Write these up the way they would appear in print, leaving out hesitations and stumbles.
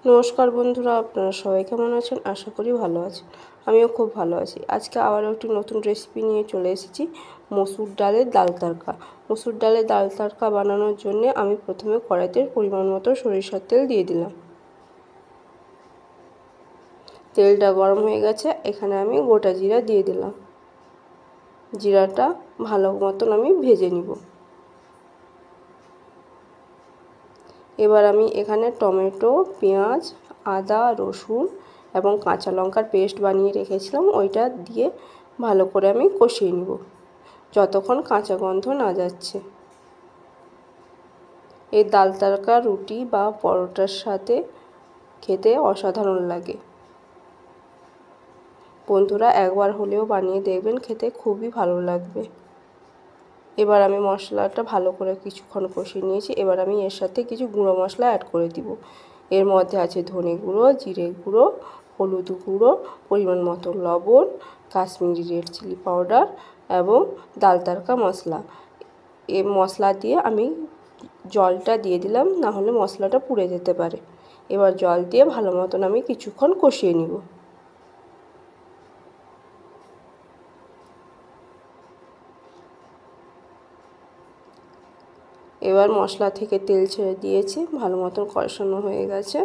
নমস্কার বন্ধুরা, আপনারা সবাই কেমন আছেন? আশা করি ভালো আছেন। আমিও খুব ভালো আছি। আজকে আবারও একটি নতুন রেসিপি নিয়ে চলে এসেছি, মসুর ডালের ডাল তড়কা। মসুর ডালের ডাল তড়কা বানানোর জন্য আমি প্রথমে কড়াইতে পরিমাণ মতো সরিষার তেল দিয়ে দিলাম। তেলটা গরম হয়ে গেছে, এখানে আমি গোটা জিরা দিয়ে দিলাম। জিরাটা ভালো মতন আমি ভেজে নিব। এবার আমি এখানে টমেটো, পেঁয়াজ, আদা, রসুন এবং কাঁচা লঙ্কার পেস্ট বানিয়ে রেখেছিলাম, ওইটা দিয়ে ভালো করে আমি কষিয়ে নিব যতক্ষণ কাঁচা গন্ধ না যাচ্ছে। এই ডাল তড়কা রুটি বা পরোটার সাথে খেতে অসাধারণ লাগে। বন্ধুরা একবার হলেও বানিয়ে দেখবেন, খেতে খুবই ভালো লাগবে। এবার আমি মশলাটা ভালো করে কিছুক্ষণ কষিয়ে নিয়েছি। এবার আমি এর সাথে কিছু গুঁড়ো মশলা অ্যাড করে দিব। এর মধ্যে আছে ধনে গুঁড়ো, জিরে গুঁড়ো, হলুদ গুঁড়ো, পরিমাণ মতো লবণ, কাশ্মীরি রেড চিলি পাউডার এবং ডাল তড়কা মশলা। এই মশলা দিয়ে আমি জলটা দিয়ে দিলাম, না হলে মশলাটা পুড়ে যেতে পারে। এবার জল দিয়ে ভালো মতন আমি কিছুক্ষণ কষিয়ে নিব। এবার মশলা থেকে তেল ছেড়ে দিয়েছে, ভালো মতন কষানো হয়ে গেছে।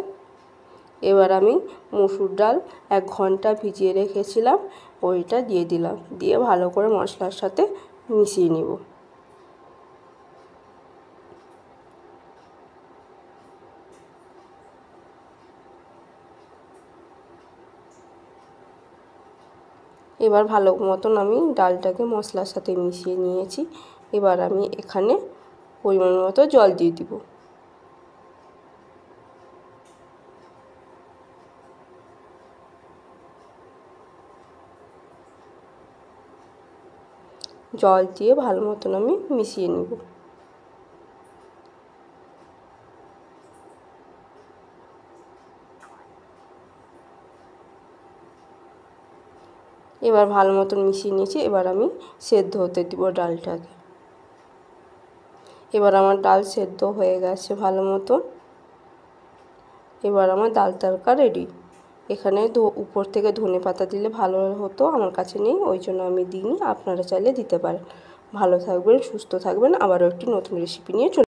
এবার আমি মসুর ডাল 1 ঘন্টা ভিজিয়ে রেখেছিলাম, ওইটা দিয়ে দিলাম। দিয়ে ভালো করে মশলার সাথে মিশিয়ে নিব। এবার ভালো মতন আমি ডালটাকে মশলার সাথে মিশিয়ে নিয়েছি। এবার আমি এখানে পরিমাণ মতো জল দিয়ে দিব। জল দিয়ে ভালো মতন আমি মিশিয়ে নিব। এবার ভালো মতন মিশিয়ে নিয়েছি। এবার আমি সেদ্ধ হতে দিব ডালটাকে। এবার আমার ডাল সেদ্ধ হয়ে গেছে ভালো মতন। এবার আমার ডাল তড়কা রেডি। এখানে উপর থেকে ধনেপাতা দিলে ভালো হতো, আমার কাছে নেই, ওই জন্য আমি দিইনি। আপনারা চাইলে দিতে পারেন। ভালো থাকবেন, সুস্থ থাকবেন। আবারও একটি নতুন রেসিপি নিয়ে